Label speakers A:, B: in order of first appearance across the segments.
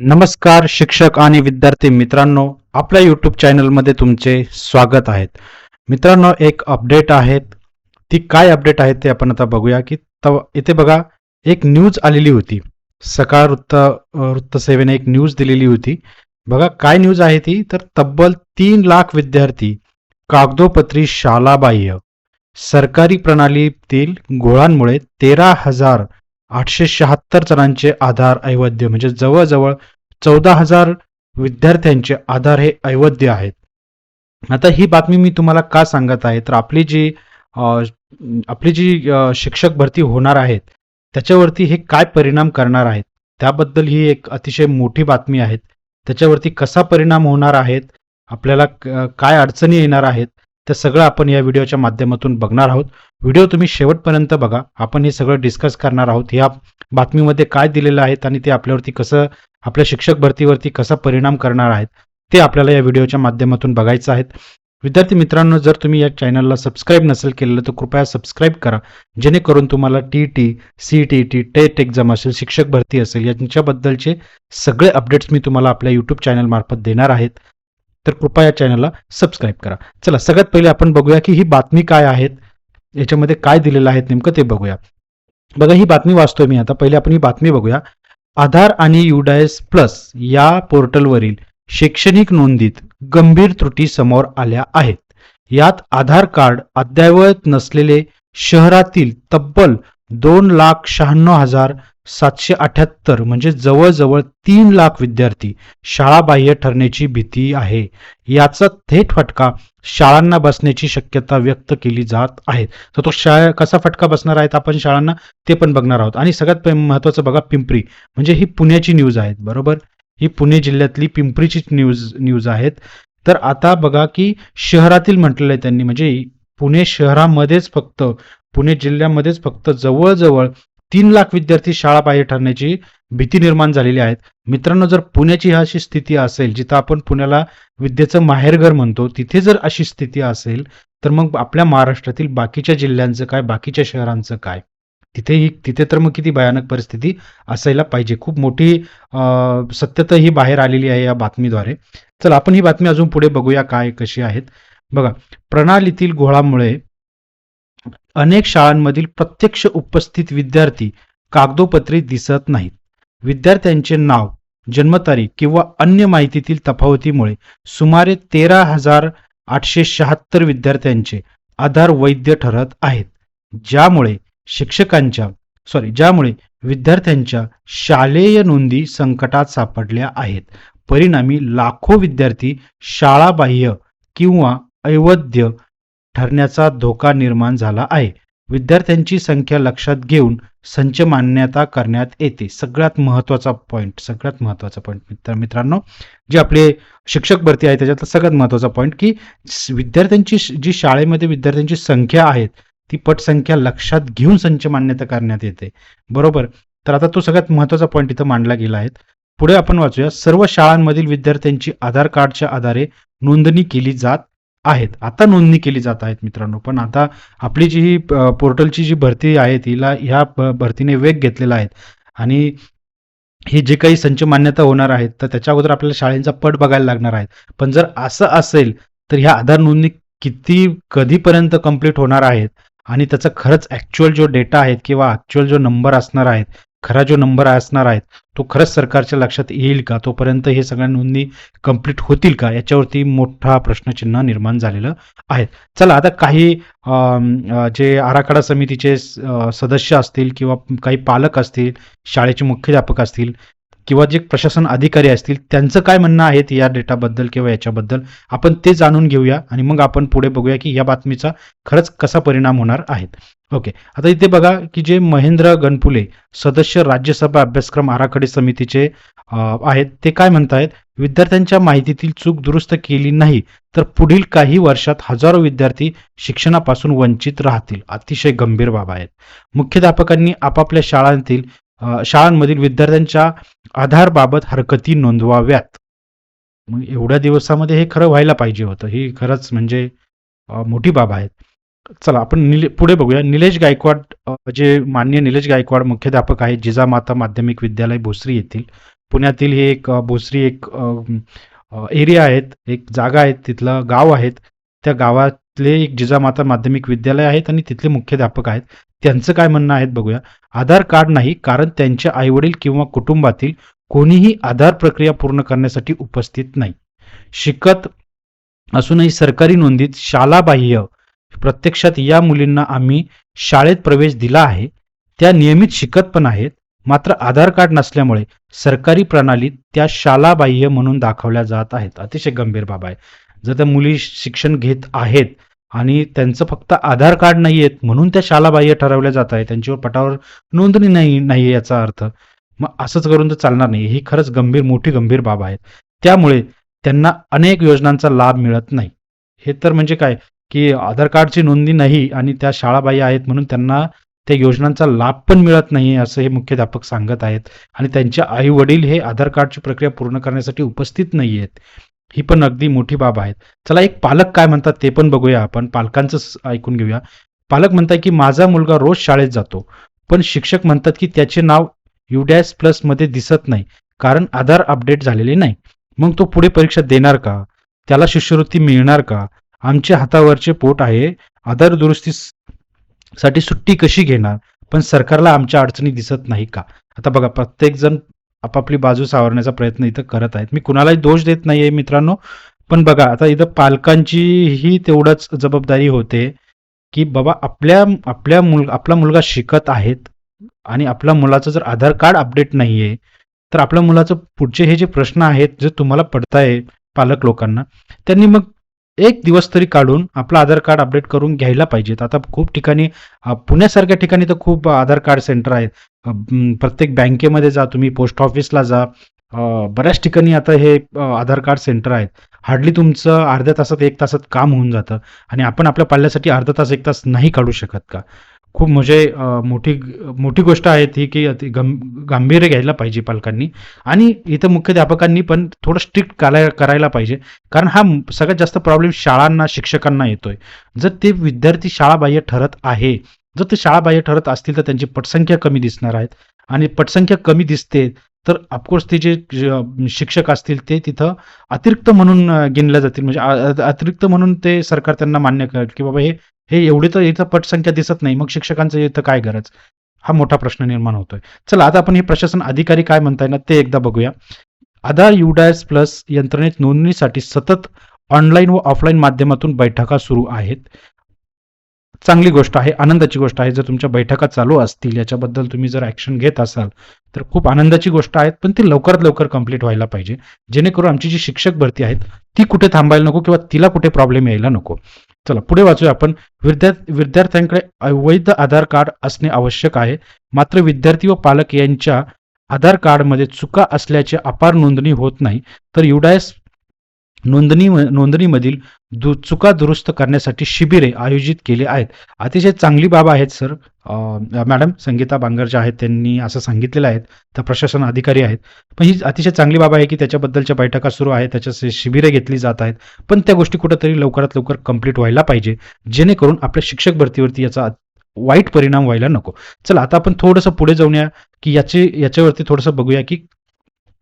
A: नमस्कार शिक्षक आणि विद्यार्थी मित्रांनो, आपल्या यूट्यूब चॅनलमध्ये तुमचे स्वागत आहेत. मित्रांनो, एक अपडेट आहेत. ती काय अपडेट आहे ते आपण आता बघूया. इथे बघा, एक न्यूज आलेली होती. सकाळ वृत्तसेवेने एक न्यूज दिलेली होती. बघा काय न्यूज आहे ती. तर तब्बल 3 लाख विद्यार्थी कागदोपत्री शालाबाह्य. सरकारी प्रणालीतील घोळांमुळे 13,876 जणांचे आधार अवैध, म्हणजे जवळजवळ 14,000 विद्यार्थ्यांचे आधार हे अवैध आहेत. आता ही बातमी मी तुम्हाला का सांगत आहे, तर आपली जी शिक्षक भरती होणार आहेत त्याच्यावरती हे काय परिणाम करणार आहेत त्याबद्दल ही एक अतिशय मोठी बातमी आहे. त्याच्यावरती कसा परिणाम होणार आहेत, आपल्याला काय अडचणी येणार आहेत, ते सगळं आपण या व्हिडिओच्या माध्यमातून बघणार आहोत. व्हिडिओ तुम्ही शेवटपर्यंत बघा. आपण हे सगळं डिस्कस करणार आहोत. या बातमीमध्ये काय दिलेलं आहे आणि ते आपल्यावरती कसं, आपल्या शिक्षक भरतीवरती कसा परिणाम करणार आहेत ते आपल्याला या व्हिडिओच्या माध्यमातून बघायचं आहे. विद्यार्थी मित्रांनो, जर तुम्ही या चॅनलला सबस्क्राईब नसेल केलेलं तर कृपया सबस्क्राईब करा, जेणेकरून तुम्हाला टी सीटीटी टेट एक्झाम असेल, शिक्षक भरती असेल, यांच्याबद्दलचे सगळे अपडेट्स मी तुम्हाला आपल्या यूट्यूब चॅनल मार्फत देणार आहेत. तर कृपया या चॅनलला सबस्क्राईब करा. चला, सगळ्यात पहिले आपण बघूया की ही बातमी काय आहे, याच्यामध्ये काय दिलेलं आहे नेमकं ते बघूया. बघा, ही बातमी वाचतोय मी आता. पहिले आपण ही बातमी बघूया. आधार आणि युडायस प्लस या पोर्टलवरील शैक्षणिक नोंदीत गंभीर त्रुटी समोर आल्या आहेत. यात आधार कार्ड अद्ययावत नसलेले शहरातील तब्बल 2,96,778, म्हणजे जवळजवळ 3 लाख विद्यार्थी शाळाबाह्य ठरण्याची भीती आहे. याचा थेट फटका शाळांना बसण्याची शक्यता व्यक्त केली जात आहे. तर तो कसा फटका बसणार आहे आपण शाळांना ते पण बघणार आहोत. आणि सगळ्यात महत्वाचं बघा, पिंपरी, म्हणजे ही पुण्याची न्यूज आहे. बरोबर, ही पुणे जिल्ह्यातली पिंपरीची न्यूज आहेत. तर आता बघा की शहरातील म्हटलेलं आहे त्यांनी, म्हणजे पुणे शहरामध्येच फक्त, पुणे जिल्ह्यामध्येच फक्त जवळजवळ 3 लाख विद्यार्थी शाळाबाह्य ठरण्याची भीती निर्माण झालेली आहेत. मित्रांनो, जर पुण्याची अशी स्थिती असेल, जिथं आपण पुण्याला विद्येचं माहेरघर म्हणतो, तिथे जर अशी स्थिती असेल, तर मग आपल्या महाराष्ट्रातील बाकीच्या जिल्ह्यांचं काय, बाकीच्या शहरांचं काय? तिथे तर मग किती भयानक परिस्थिती असायला पाहिजे. खूप मोठी सत्यता ही बाहेर आलेली आहे या बातमीद्वारे. चला, आपण ही बातमी अजून पुढे बघूया काय कशी आहेत. बघा, प्रणालीतील घोळामुळे अनेक शाळांमधील प्रत्यक्ष उपस्थित विद्यार्थी कागदोपत्री दिसत नाहीत. विद्यार्थ्यांचे नाव, जन्मतारीख किंवा अन्य माहितीतील तफावतीमुळे सुमारे 13,876 विद्यार्थ्यांचे आधार वैध ठरत आहेत, ज्यामुळे ज्यामुळे विद्यार्थ्यांच्या शालेय नोंदी संकटात सापडल्या आहेत. परिणामी लाखो विद्यार्थी शाळाबाह्य किंवा अवैध ठरण्याचा धोका निर्माण झाला आहे. विद्यार्थ्यांची संख्या लक्षात घेऊन संच मान्यता करण्यात येते. सगळ्यात महत्वाचा पॉईंट मित्रांनो, जे आपले शिक्षक भरती आहे त्याच्यातला सगळ्यात महत्वाचा पॉईंट, की विद्यार्थ्यांची जी शाळेमध्ये विद्यार्थ्यांची संख्या आहे ती पटसंख्या लक्षात घेऊन संच मान्यता करण्यात येते. बरोबर, तर आता तो सगळ्यात महत्वाचा पॉईंट इथं मांडला गेला आहे. पुढे आपण वाचूया. सर्व शाळांमधील विद्यार्थ्यांची आधार कार्डच्या आधारे नोंदणी केली जात आहेत. आता नोंदणी केली जात आहेत मित्रांनो. पण आता आपली जी ही पोर्टलची जी भरती आहे तिला ह्या भरतीने वेग घेतलेला आहे, आणि हे जे काही संच मान्यता होणार आहेत तर त्याच्या अगोदर आपल्याला शाळेंचा पट बघायला लागणार आहे. पण जर असं असेल तर ह्या आधार नोंदणी कधीपर्यंत कंप्लीट होणार आहेत, आणि त्याचा खरंच ऍक्च्युअल जो डेटा आहे किंवा ऍक्च्युअल जो नंबर असणार आहेत, खरा जो नंबर असणार आहेत, तो खरंच सरकारच्या लक्षात येईल का? तोपर्यंत हे सगळ्या नोंदणी कंप्लीट होतील का? याच्यावरती मोठा प्रश्नचिन्ह निर्माण झालेलं आहे. चला, आता काही जे आराखडा समितीचे सदस्य असतील किंवा काही पालक असतील, शाळेचे मुख्याध्यापक असतील किंवा जे प्रशासन अधिकारी असतील, त्यांचं काय म्हणणं आहे या डेटाबद्दल किंवा याच्याबद्दल, आपण ते जाणून घेऊया आणि मग आपण पुढे बघूया की या बातमीचा खरंच कसा परिणाम होणार आहे. ओके, आता इथे बघा की जे महेंद्र गणपुले, सदस्य राज्यसभा अभ्यासक्रम आराखडे समितीचे आहेत, ते काय म्हणतायत, विद्यार्थ्यांच्या माहितीतील चूक दुरुस्त केली नाही तर पुढील काही वर्षात हजारो विद्यार्थी शिक्षणापासून वंचित राहतील. अतिशय गंभीर बाब आहेत. मुख्याध्यापकांनी आपापल्या शाळांमधील विद्यार्थ्यांच्या आधारबाबत हरकती नोंदवाव्यात. मग एवढ्या दिवसामध्ये हे खरं व्हायला पाहिजे होतं. ही खरंच म्हणजे मोठी बाब आहे. चला, आपण पुढे बघूया. निलेश गायकवाड, जे माननीय निलेश गायकवाड मुख्याध्यापक आहेत, जिजामाता माध्यमिक विद्यालय भोसरी येथील, पुण्यातील हे एक भोसरी एक एरिया आहेत, एक जागा आहेत, तिथलं गाव आहेत. त्या गावातले एक जिजामाता माध्यमिक विद्यालय आहेत आणि तिथले मुख्याध्यापक आहेत. त्यांचं काय म्हणणं आहे बघूया. आधार कार्ड नाही, कारण त्यांचे आईवडील किंवा कुटुंबातील कोणीही आधार प्रक्रिया पूर्ण करण्यासाठी उपस्थित नाही. शिकत असूनही सरकारी नोंदीत शालाबाह्य. प्रत्यक्षात या मुलींना आम्ही शाळेत प्रवेश दिला आहे. त्या नियमित शिकत पण आहेत. मात्र आधार कार्ड नसल्यामुळे सरकारी प्रणालीत त्या शालाबाह्य म्हणून दाखवल्या जात आहेत. अतिशय गंभीर बाब आहे. जर त्या मुली शिक्षण घेत आहेत आणि त्यांचं फक्त आधार कार्ड नाही आहेत म्हणून त्या शालाबाह्य ठरवल्या जात आहे, त्यांच्यावर पटावर नोंदणी नाही याचा अर्थ. मग असंच करून तर चालणार नाही. ही खरंच मोठी गंभीर बाब आहे. त्यामुळे त्यांना अनेक योजनांचा लाभ मिळत नाही. हे तर म्हणजे काय, की आधार कार्डची नोंदणी नाही आणि त्या शाळाबाह्य आहेत म्हणून त्यांना त्या योजनांचा लाभ पण मिळत नाही, असं हे मुख्याध्यापक सांगत आहेत. आणि त्यांचे आई वडील हे आधार कार्डची प्रक्रिया पूर्ण करण्यासाठी उपस्थित नाही आहेत. ही पण अगदी मोठी बाब आहे. चला, एक पालक काय म्हणतात ते पण बघूया आपण. पालकांचं ऐकून घेऊया. पालक म्हणतात की माझा मुलगा रोज शाळेत जातो, पण शिक्षक म्हणतात की त्याचे नाव UDAS प्लस मध्ये दिसत नाही, कारण आधार अपडेट झालेले नाही. मग तो पुढे परीक्षा देणार का? त्याला शिष्यवृत्ती मिळणार का? आमच्या हातावरचे पोट आहे. आधार दुरुस्तीसाठी सुट्टी कशी घेणार? पण सरकारला आमच्या अडचणी दिसत नाही का? आता बघा, प्रत्येक जण आपापली बाजू सावरण्याचा प्रयत्न इथं करत आहेत. मी कुणालाही दोष देत नाहीये मित्रांनो, पण बघा आता इथं पालकांची ही तेवढंच जबाबदारी होते की बाबा आपला मुलगा शिकत आहेत आणि आपल्या मुलाचं जर आधार कार्ड अपडेट नाहीये, तर आपल्या मुलाचं पुढचे हे जे प्रश्न आहेत जे तुम्हाला पडताय पालक लोकांना, त्यांनी मग एक दिवस तरी काढून आपलं आधार कार्ड अपडेट करून घ्यायला पाहिजेत. आता खूप ठिकाणी, पुण्यासारख्या ठिकाणी तर खूप आधार कार्ड सेंटर आहेत. प्रत्येक बँकेमध्ये जा तुम्ही, पोस्ट ऑफिसला जा, बऱ्याच ठिकाणी आता हे आधार कार्ड सेंटर आहेत. हार्डली तुमचं अर्ध्या तासात 1 तासात काम होऊन जातं आणि आपण आपल्या पाल्यासाठी अर्धा तास 1 तास नाही काढू शकत का? खूप म्हणजे मोठी गोष्ट आहे ती, की गांभीर्य घ्यायला पाहिजे पालकांनी. आणि इथं मुख्याध्यापकांनी पण थोडं स्ट्रिक्ट करायला पाहिजे, कारण हा सगळ्यात जास्त प्रॉब्लेम शाळांना, शिक्षकांना येतोय. जर ते विद्यार्थी शाळाबाह्य ठरत आहे, जर ते शाळाबाह्य ठरत असतील तर त्यांची पटसंख्या कमी दिसणार आहेत. आणि पटसंख्या कमी दिसते तर ऑफकोर्स ते जे शिक्षक असतील ते तिथं अतिरिक्त म्हणून गिनले जातील. म्हणजे अतिरिक्त म्हणून ते सरकार त्यांना मान्य करेल की बाबा हे एवढी तर इथं पटसंख्या दिसत नाही, मग शिक्षकांचं इथं काय गरज? हा मोठा प्रश्न निर्माण होतोय. चला, आता आपण हे प्रशासन अधिकारी काय म्हणताय ना ते एकदा बघूया. आधार UDAS प्लस यंत्रणेत नोंदणीसाठी सतत ऑनलाईन व ऑफलाईन माध्यमातून बैठका सुरू आहेत. चांगली गोष्ट आहे, आनंदाची गोष्ट आहे. जर तुमच्या बैठका चालू असतील, याच्याबद्दल तुम्ही जर ऍक्शन घेत असाल तर खूप आनंदाची गोष्ट आहे. पण ती लवकरात लवकर कंप्लीट व्हायला पाहिजे, जेणेकरून आमची जी शिक्षक भरती आहेत ती कुठे थांबायला नको किंवा तिला कुठे प्रॉब्लेम यायला नको. चला पुढे वाचूया आपण. विद्यार्थ्यांकडे अवैध आधार कार्ड असणे आवश्यक आहे. मात्र विद्यार्थी व पालक यांच्या आधार कार्डमध्ये चुका असल्याचे अपार नोंदणी होत नाही, तर UDAS नोंदणीमधील चुका दुरुस्त करण्यासाठी शिबिरे आयोजित केले आहेत. अतिशय चांगली बाब आहेत सर. मॅडम संगीता बांगर ज्या आहेत त्यांनी असं सांगितलेलं आहे, त्या प्रशासन अधिकारी आहेत. पण ही अतिशय चांगली बाब आहे की त्याच्याबद्दलच्या बैठका सुरू आहेत, त्याच्या शिबिरे घेतली जात आहेत. पण त्या गोष्टी कुठेतरी लवकरात लवकर कंप्लीट व्हायला पाहिजे, जेणेकरून आपल्या शिक्षक भरतीवरती याचा वाईट परिणाम व्हायला नको. चला, आता आपण थोडंसं पुढे जाऊया की याच्यावरती थोडंसं बघूया की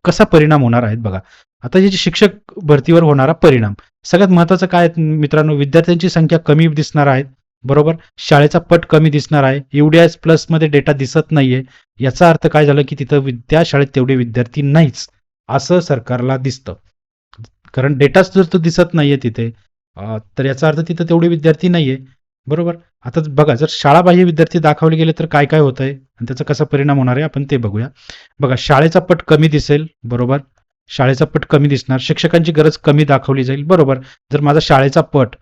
A: कसा परिणाम होणार आहेत. बघा, आता जे शिक्षक भरतीवर होणारा परिणाम सगळ्यात महत्वाचं काय आहे मित्रांनो? विद्यार्थ्यांची संख्या कमी दिसणार आहे, बरोबर. शाळेचा पट कमी दिसणार आहे. UDAS प्लस मध्ये डेटा दिसत नाहीये. याचा अर्थ काय झालं की तिथं त्या शाळेत तेवढे विद्यार्थी नाहीच असं सरकारला दिसतं, कारण डेटाच जर तो दिसत नाहीये तिथे, तर याचा अर्थ तिथं तेवढे विद्यार्थी नाहीये, बरोबर. आता बघा, जर शाळाबाह्य विद्यार्थी दाखवले गेले तर काय काय होतंय आणि त्याचा कसा परिणाम होणार आहे आपण ते बघूया. बघा, शाळेचा पट कमी दिसेल, बरोबर. शाळेचा पट कमी दिसणार. शिक्षकांची गरज कमी दाखवली जाईल, बरोबर. जर माझा शाळेचा पट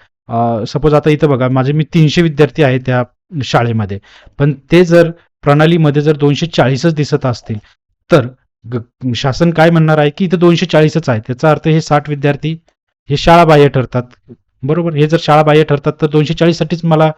A: सपोज आता इथं बघा, मी 300 विद्यार्थी आहे त्या शाळेमध्ये, पण ते जर प्रणालीमध्ये जर 240च दिसत असतील तर शासन काय म्हणणार आहे की इथं 240च आहे. त्याचा अर्थ हे 60 विद्यार्थी हे शाळाबाह्य ठरतात, बरोबर. हे जर शाळाबाह्य ठरतात तर 240 साठीच मला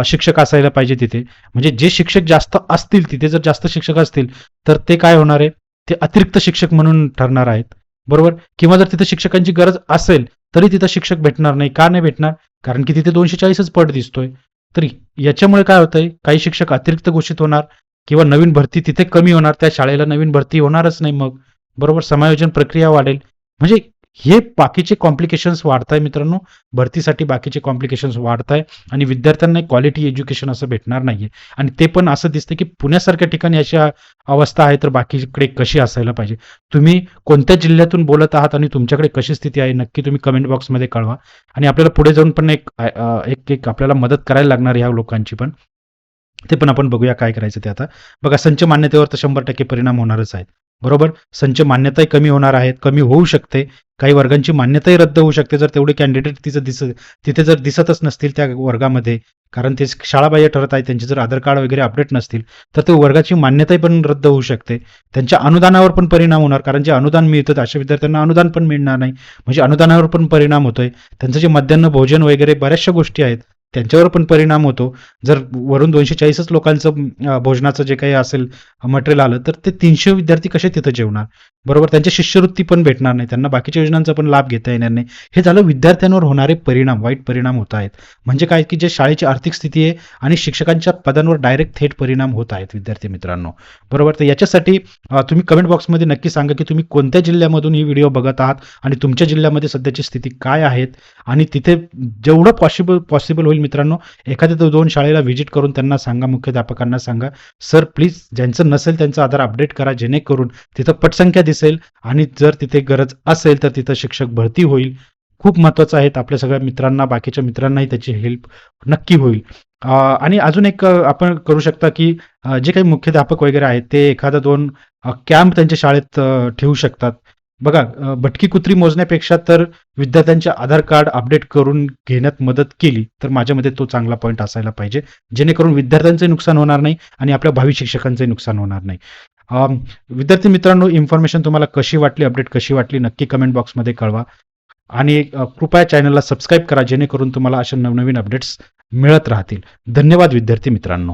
A: शिक्षक असायला पाहिजे तिथे. म्हणजे जे शिक्षक जास्त असतील तिथे, जर जास्त शिक्षक असतील तर ते काय होणार आहे, ते अतिरिक्त शिक्षक म्हणून ठरणार आहेत, बरोबर. किंवा जर तिथे शिक्षकांची गरज असेल तरी तिथं शिक्षक भेटणार नाही. का नाही भेटणार? कारण की तिथे 240च पट दिसतोय. तर याच्यामुळे काय होतंय, काही शिक्षक अतिरिक्त घोषित होणार किंवा नवीन भरती तिथे कमी होणार, त्या शाळेला नवीन भरती होणारच नाही. मग बरोबर, समायोजन प्रक्रिया वाढेल. म्हणजे हे बाकीचे कॉम्प्लिकेशन्स वाढताय मित्रांनो, भरतीसाठी बाकीचे कॉम्प्लिकेशन्स वाढताय आणि विद्यार्थ्यांना क्वालिटी एज्युकेशन असं भेटणार नाहीये. आणि ते पण असं दिसतं की पुण्यासारख्या ठिकाणी अशी अवस्था आहे, तर बाकीकडे कशी असायला पाहिजे. तुम्ही कोणत्या जिल्ह्यातून बोलत आहात आणि तुमच्याकडे कशी स्थिती आहे, नक्की तुम्ही कमेंट बॉक्समध्ये कळवा. आणि आपल्याला पुढे जाऊन पण एक आपल्याला मदत करायला लागणार ह्या लोकांची पण. ते पण आपण बघूया काय करायचं ते आता. बघा, संच मान्यतेवर तर 100% परिणाम होणारच आहेत. बरोबर? संच मान्यताही कमी होणार आहेत, कमी होऊ शकते. काही वर्गांची मान्यताही रद्द होऊ शकते जर तेवढे कॅन्डिडेट तिथे जर दिसतच नसतील त्या वर्गामध्ये. कारण ते शाळाबाह्य ठरत आहेत, त्यांचे जर आधार कार्ड वगैरे अपडेट नसतील, तर ते वर्गाची मान्यताही पण रद्द होऊ शकते. त्यांच्या अनुदानावर पण परिणाम होणार, कारण जे अनुदान मिळतं अशा विद्यार्थ्यांना अनुदान पण मिळणार नाही. म्हणजे अनुदानावर पण परिणाम होतोय. त्यांचं जे मध्यान्ह भोजन वगैरे बऱ्याचशा गोष्टी आहेत, त्यांच्यावर पण परिणाम होतो. जर वरून 240च लोकांचं भोजनाचं जे काही असेल मटेरियल आलं, तर ते 300 विद्यार्थी कसे तिथं जेवणार? बरोबर, त्यांची शिष्यवृत्ती पण भेटणार नाही, त्यांना बाकीच्या योजनांचा पण लाभ घेता येणार नाही. हे झालं विद्यार्थ्यांवर होणारे परिणाम, वाईट परिणाम होत आहेत. म्हणजे काय की जे शाळेची आर्थिक स्थिती आहे आणि शिक्षकांच्या पदांवर डायरेक्ट थेट परिणाम होत आहेत विद्यार्थी मित्रांनो. बरोबर, तर याच्यासाठी तुम्ही कमेंट बॉक्समध्ये नक्की सांगा की तुम्ही कोणत्या जिल्ह्यामधून ही व्हिडिओ बघत आहात आणि तुमच्या जिल्ह्यामध्ये सध्याची स्थिती काय आहेत. आणि तिथे जेवढं पॉसिबल होईल मित्रांनो, एखाद्या 2 शाळेला व्हिजिट करून त्यांना सांगा, मुख्याध्यापकांना सांगा, सर प्लीज ज्यांचं नसेल त्यांचं आधार अपडेट करा, जेणेकरून तिथं पटसंख्या दिसेल आणि जर तिथे गरज असेल तर तिथं शिक्षक भरती होईल. खूप महत्त्वाचं आहे. आपल्या सगळ्या मित्रांना, बाकीच्या मित्रांनाही त्याची हेल्प नक्की होईल. आणि अजून एक आपण करू शकता की जे काही मुख्याध्यापक वगैरे आहेत ते एखादा 2 कॅम्प त्यांच्या शाळेत ठेवू शकतात. बघा, भटकी कुत्री मोजण्यापेक्षा तर विद्यार्थ्यांचे आधार कार्ड अपडेट करून घेण्यात मदत केली तर माझ्या मते तो चांगला पॉईंट असायला पाहिजे, जेणेकरून विद्यार्थ्यांचंही नुकसान होणार नाही आणि आपल्या भावी शिक्षकांचंही नुकसान होणार नाही. विद्यार्थी मित्रांनो, इन्फॉर्मेशन तुम्हाला कशी वाटली, अपडेट कशी वाटली, नक्की कमेंट बॉक्समध्ये कळवा. आणि कृपया चॅनलला सबस्क्राईब करा, जेणेकरून तुम्हाला अशा नवनवीन अपडेट्स मिळत राहतील. धन्यवाद विद्यार्थी मित्रांनो.